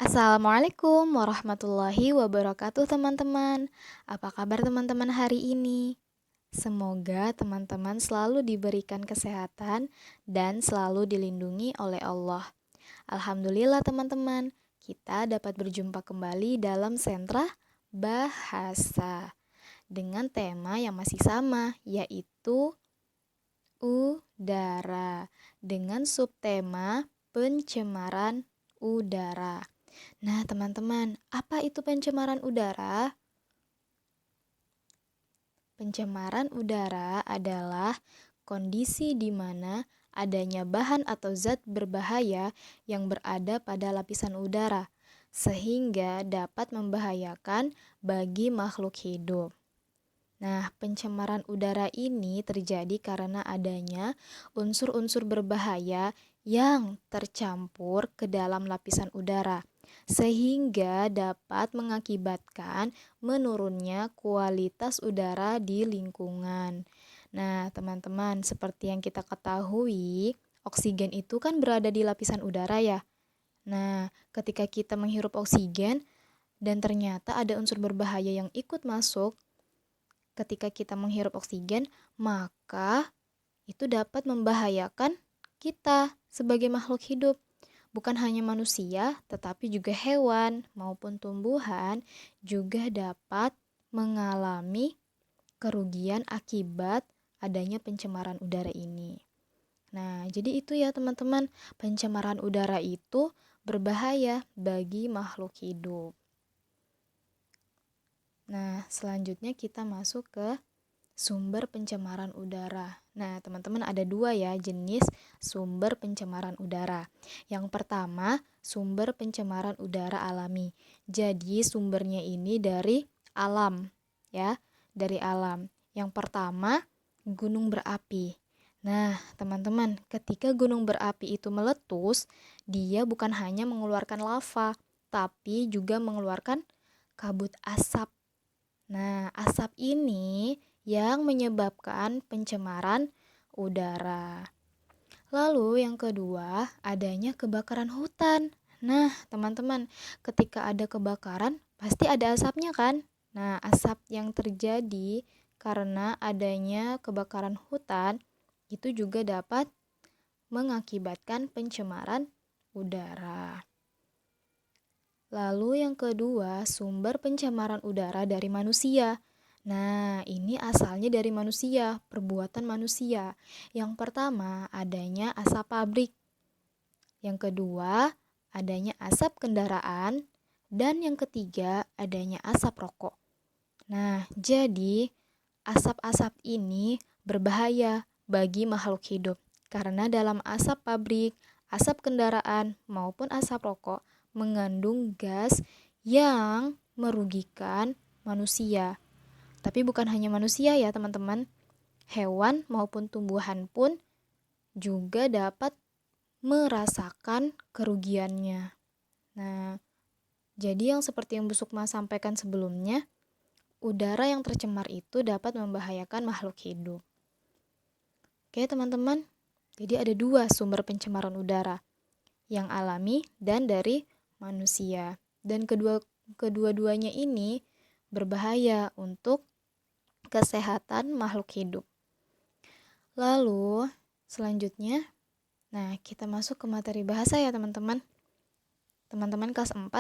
Assalamualaikum warahmatullahi wabarakatuh teman-teman. Apa kabar teman-teman hari ini? Semoga teman-teman selalu diberikan kesehatan dan selalu dilindungi oleh Allah. Alhamdulillah teman-teman, kita dapat berjumpa kembali dalam sentra bahasa dengan tema yang masih sama, yaitu udara dengan subtema pencemaran udara. Nah, teman-teman, apa itu pencemaran udara? Pencemaran udara adalah kondisi di mana adanya bahan atau zat berbahaya yang berada pada lapisan udara, sehingga dapat membahayakan bagi makhluk hidup. Nah, pencemaran udara ini terjadi karena adanya unsur-unsur berbahaya yang tercampur ke dalam lapisan udara, sehingga dapat mengakibatkan menurunnya kualitas udara di lingkungan. Nah, teman-teman, seperti yang kita ketahui, oksigen itu kan berada di lapisan udara ya. Nah, ketika kita menghirup oksigen dan ternyata ada unsur berbahaya yang ikut masuk, ketika kita menghirup oksigen, maka itu dapat membahayakan kita sebagai makhluk hidup. Bukan hanya manusia, tetapi juga hewan maupun tumbuhan juga dapat mengalami kerugian akibat adanya pencemaran udara ini. Nah, jadi itu ya teman-teman, pencemaran udara itu berbahaya bagi makhluk hidup. Nah, selanjutnya kita masuk ke sumber pencemaran udara. Nah, teman-teman ada dua ya jenis sumber pencemaran udara. Yang pertama, sumber pencemaran udara alami. Jadi, sumbernya ini dari alam, ya, dari alam. Yang pertama, gunung berapi. Nah, teman-teman, ketika gunung berapi itu meletus, dia bukan hanya mengeluarkan lava, tapi juga mengeluarkan kabut asap. Nah, asap ini yang menyebabkan pencemaran udara. Lalu yang kedua, adanya kebakaran hutan. Nah, teman-teman, ketika ada kebakaran, pasti ada asapnya kan? Nah, asap yang terjadi karena adanya kebakaran hutan itu juga dapat mengakibatkan pencemaran udara. Lalu yang kedua, sumber pencemaran udara dari manusia. Nah, ini asalnya dari manusia, perbuatan manusia. Yang pertama, adanya asap pabrik. Yang kedua, adanya asap kendaraan. Dan yang ketiga, adanya asap rokok. Nah, jadi asap-asap ini berbahaya bagi makhluk hidup. Karena dalam asap pabrik, asap kendaraan, maupun asap rokok mengandung gas yang merugikan manusia. Tapi bukan hanya manusia ya teman-teman, hewan maupun tumbuhan pun juga dapat merasakan kerugiannya. Nah, jadi yang seperti yang Bu Sukma sampaikan sebelumnya, udara yang tercemar itu dapat membahayakan makhluk hidup. Oke teman-teman, jadi ada dua sumber pencemaran udara, yang alami dan dari manusia. Dan kedua-duanya ini berbahaya untuk kesehatan makhluk hidup. Lalu selanjutnya, nah kita masuk ke materi bahasa ya teman-teman. Teman-teman kelas 4,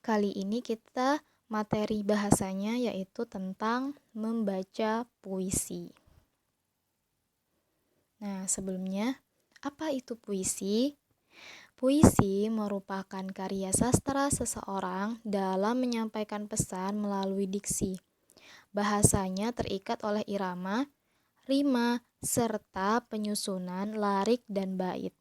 kali ini kita materi bahasanya yaitu tentang membaca puisi. Nah, sebelumnya, apa itu puisi? Puisi merupakan karya sastra seseorang dalam menyampaikan pesan melalui diksi. Bahasanya terikat oleh irama, rima, serta penyusunan larik dan bait.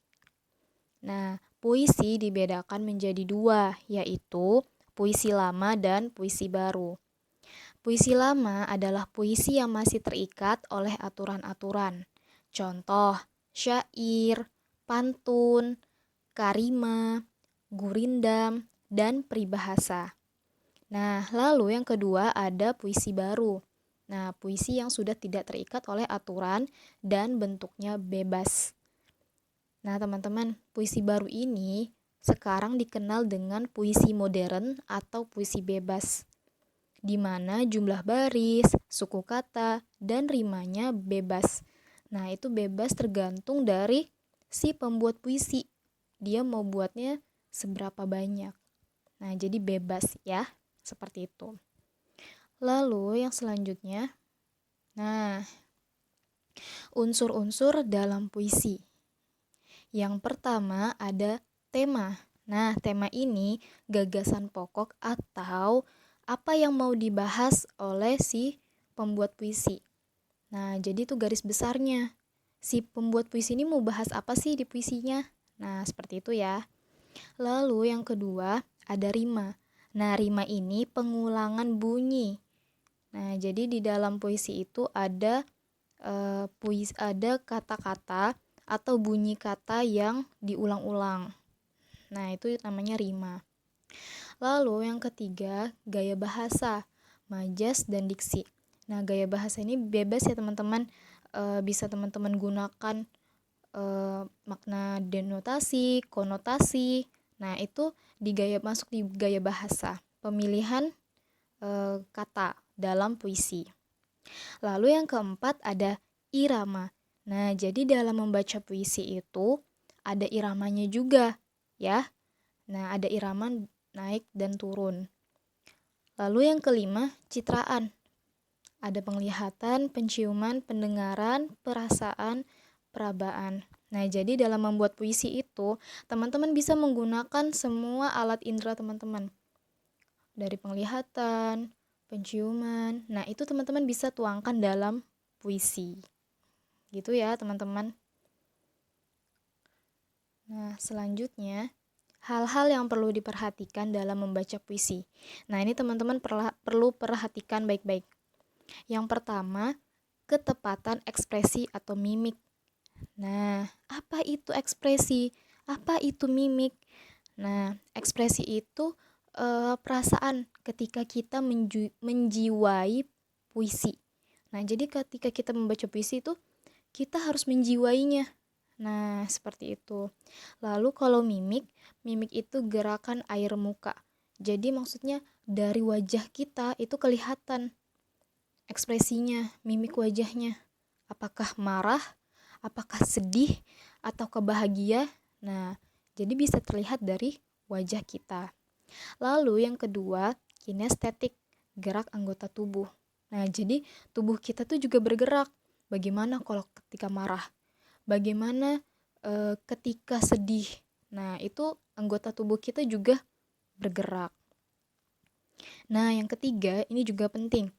Nah, puisi dibedakan menjadi dua, yaitu puisi lama dan puisi baru. Puisi lama adalah puisi yang masih terikat oleh aturan-aturan. Contoh, syair, pantun, karima, gurindam, dan peribahasa. Nah, lalu yang kedua ada puisi baru. Nah, puisi yang sudah tidak terikat oleh aturan dan bentuknya bebas. Nah, teman-teman, puisi baru ini sekarang dikenal dengan puisi modern atau puisi bebas, di mana jumlah baris, suku kata, dan rimanya bebas. Nah, itu bebas tergantung dari si pembuat puisi. Dia mau buatnya seberapa banyak. Nah, jadi bebas ya, seperti itu. Lalu yang selanjutnya, nah, unsur-unsur dalam puisi. Yang pertama ada tema. Nah, tema ini gagasan pokok atau apa yang mau dibahas oleh si pembuat puisi. Nah, jadi itu garis besarnya. Si pembuat puisi ini mau bahas apa sih di puisinya? Nah, seperti itu ya. Lalu yang kedua ada rima. Nah, rima ini pengulangan bunyi. Nah, jadi di dalam puisi itu ada ada kata-kata atau bunyi kata yang diulang-ulang. Nah, itu namanya rima. Lalu yang ketiga, gaya bahasa, majas dan diksi. Nah, gaya bahasa ini bebas ya teman-teman. Bisa teman-teman gunakan makna denotasi, konotasi. Nah, itu masuk di gaya bahasa, pemilihan kata dalam puisi. Lalu yang keempat ada irama. Nah, jadi dalam membaca puisi itu ada iramanya juga, ya. Nah, ada irama naik dan turun. Lalu yang kelima, citraan. Ada penglihatan, penciuman, pendengaran, perasaan, perabaan. Nah, jadi dalam membuat puisi itu, teman-teman bisa menggunakan semua alat indera teman-teman. Dari penglihatan, penciuman. Nah, itu teman-teman bisa tuangkan dalam puisi. Gitu ya, teman-teman. Nah, selanjutnya, hal-hal yang perlu diperhatikan dalam membaca puisi. Nah, ini teman-teman perlu perhatikan baik-baik. Yang pertama, ketepatan ekspresi atau mimik. Nah, apa itu ekspresi? Apa itu mimik? Nah, ekspresi itu perasaan ketika kita menjiwai puisi. Nah, jadi ketika kita membaca puisi itu kita harus menjiwainya. Nah, seperti itu. Lalu kalau mimik itu gerakan air muka. Jadi maksudnya dari wajah kita itu kelihatan ekspresinya, mimik wajahnya. Apakah marah, apakah sedih, atau bahagia? Nah, jadi bisa terlihat dari wajah kita. Lalu yang kedua, kinestetik, gerak anggota tubuh. Nah, jadi tubuh kita tuh juga bergerak. Bagaimana kalau ketika marah? Bagaimana ketika sedih? Nah, itu anggota tubuh kita juga bergerak. Nah, yang ketiga, ini juga penting.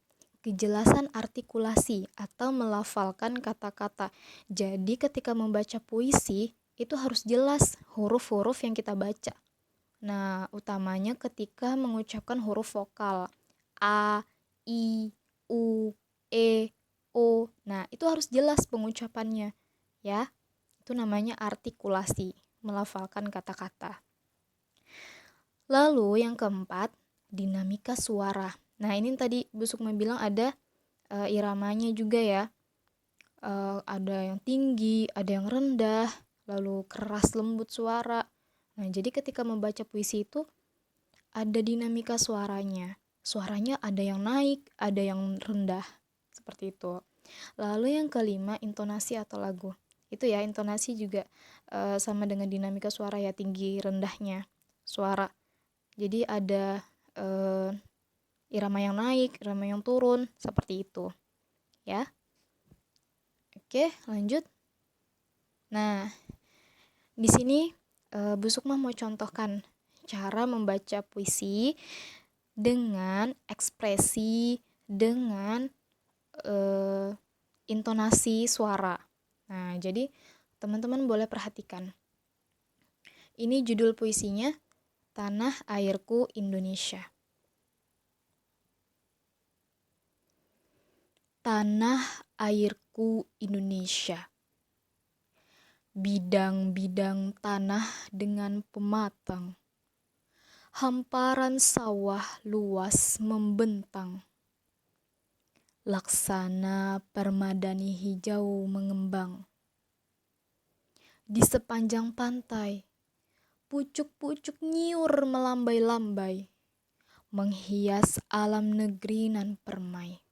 Kejelasan artikulasi atau melafalkan kata-kata. Jadi ketika membaca puisi, itu harus jelas huruf-huruf yang kita baca. Nah, utamanya ketika mengucapkan huruf vokal. A, I, U, E, O. Nah, itu harus jelas pengucapannya. Ya, itu namanya artikulasi, melafalkan kata-kata. Lalu yang keempat, dinamika suara. Nah, ini tadi Bu Sukma bilang ada iramanya juga ya. Ada yang tinggi, ada yang rendah, lalu keras lembut suara. Nah, jadi ketika membaca puisi itu ada dinamika suaranya. Suaranya ada yang naik, ada yang rendah. Seperti itu. Lalu yang kelima, intonasi atau lagu. Itu ya, intonasi juga sama dengan dinamika suara ya, tinggi rendahnya suara. Jadi ada irama yang naik, irama yang turun, seperti itu. Ya. Oke, lanjut. Nah, di sini Bu Sukma mau contohkan cara membaca puisi dengan ekspresi, dengan intonasi suara. Nah, jadi teman-teman boleh perhatikan. Ini judul puisinya, Tanah Airku Indonesia. Tanah airku Indonesia. Bidang-bidang tanah dengan pematang. Hamparan sawah luas membentang. Laksana permadani hijau mengembang. Di sepanjang pantai, Pucuk-pucuk nyiur melambai-lambai, menghias alam negeri nan permai.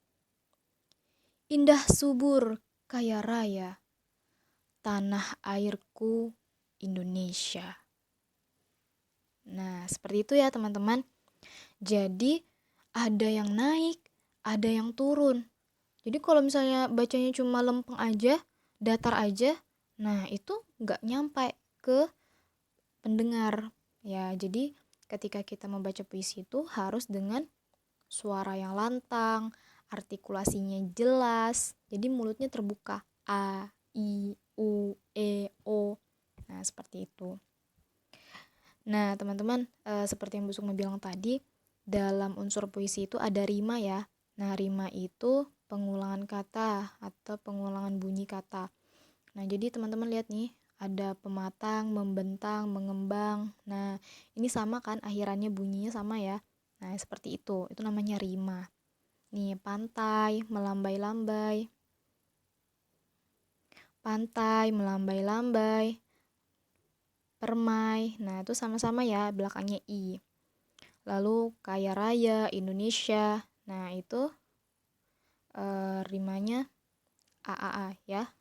Indah subur, kaya raya, tanah airku Indonesia. Nah, seperti itu ya teman-teman. Jadi ada yang naik, ada yang turun. Jadi kalau misalnya bacanya cuma lempeng aja, datar aja, nah itu nggak nyampe ke pendengar. Ya, jadi ketika kita membaca puisi itu harus dengan suara yang lantang, artikulasinya jelas, jadi mulutnya terbuka. A, I, U, E, O. Nah, seperti itu. Nah, teman-teman, seperti yang Bu Sukma bilang tadi, dalam unsur puisi itu ada rima ya. Nah, rima itu pengulangan kata atau pengulangan bunyi kata. Nah, jadi teman-teman lihat nih, ada pematang, membentang, mengembang. Nah, ini sama kan, akhirannya bunyinya sama ya. Nah, seperti itu. Itu namanya rima. Nih, pantai, melambai-lambai. Pantai, melambai-lambai. Permai. Nah, itu sama-sama ya, belakangnya i. Lalu kaya raya, Indonesia. Nah, itu rimanya AAA ya.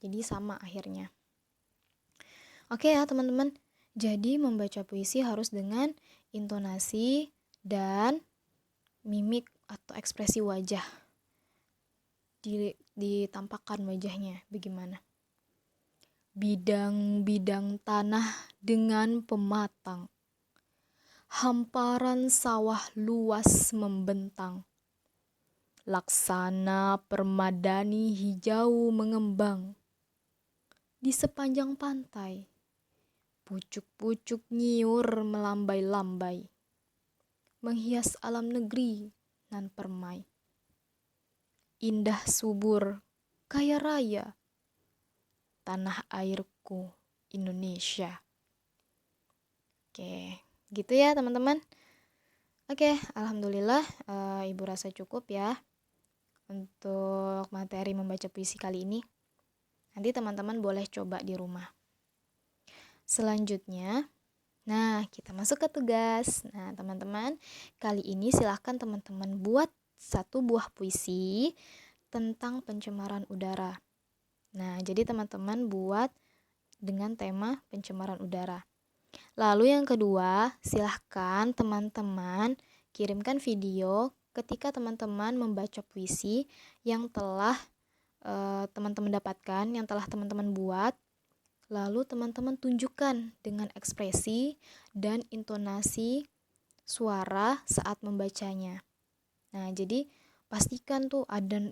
Jadi sama akhirnya. Oke ya teman-teman. Jadi membaca puisi harus dengan intonasi dan mimik atau ekspresi wajah. Ditampakkan wajahnya bagaimana. Bidang-bidang tanah dengan pematang. Hamparan sawah luas membentang. Laksana permadani hijau mengembang. Di sepanjang pantai, pucuk-pucuk nyiur melambai-lambai, menghias alam negeri nan permai. Indah subur, kaya raya, tanah airku Indonesia. Oke, gitu ya teman-teman. Oke, alhamdulillah Ibu rasa cukup ya untuk materi membaca puisi kali ini. Nanti teman-teman boleh coba di rumah. Selanjutnya, nah kita masuk ke tugas. Nah teman-teman, kali ini silahkan teman-teman buat satu buah puisi tentang pencemaran udara. Nah jadi teman-teman buat dengan tema pencemaran udara. Lalu yang kedua, silahkan teman-teman kirimkan video ketika teman-teman membaca puisi yang telah teman-teman dapatkan, yang telah teman-teman buat. Lalu teman-teman tunjukkan dengan ekspresi dan intonasi suara saat membacanya. Nah, jadi pastikan tuh ada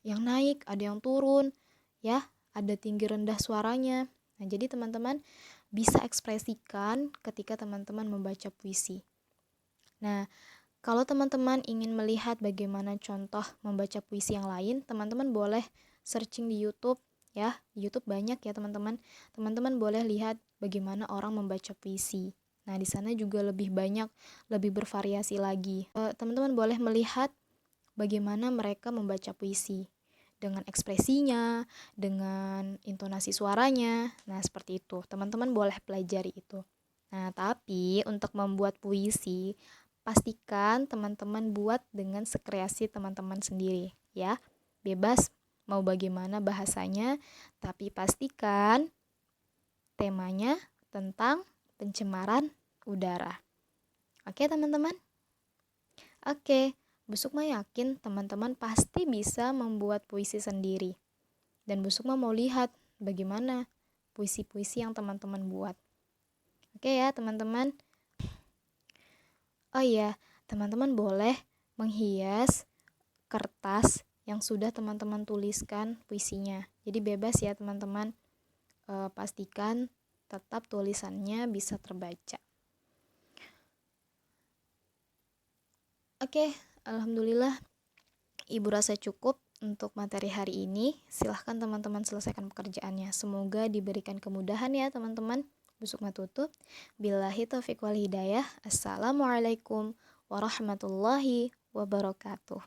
yang naik, ada yang turun, ya, ada tinggi rendah suaranya. Nah, jadi teman-teman bisa ekspresikan ketika teman-teman membaca puisi. Nah, kalau teman-teman ingin melihat bagaimana contoh membaca puisi yang lain, teman-teman boleh searching di YouTube ya. Di YouTube banyak ya teman-teman. Teman-teman boleh lihat bagaimana orang membaca puisi. Nah, di sana juga lebih banyak, lebih bervariasi lagi. Teman-teman boleh melihat bagaimana mereka membaca puisi dengan ekspresinya, dengan intonasi suaranya. Nah, seperti itu. Teman-teman boleh pelajari itu. Nah, tapi untuk membuat puisi, pastikan teman-teman buat dengan sekreasi teman-teman sendiri ya. Bebas mau bagaimana bahasanya, tapi pastikan temanya tentang pencemaran udara. Oke teman-teman? Oke, Bu Sukma yakin teman-teman pasti bisa membuat puisi sendiri. Dan Bu Sukma mau lihat bagaimana puisi-puisi yang teman-teman buat. Oke ya teman-teman? Oh iya, teman-teman boleh menghias kertas yang sudah teman-teman tuliskan puisinya. Jadi bebas ya teman-teman, pastikan tetap tulisannya bisa terbaca. Oke, alhamdulillah Ibu rasa cukup untuk materi hari ini. Silahkan teman-teman selesaikan pekerjaannya. Semoga diberikan kemudahan ya teman-teman. Bu Sukma tutup. Billahi taufiq wal hidayah. Assalamualaikum warahmatullahi wabarakatuh.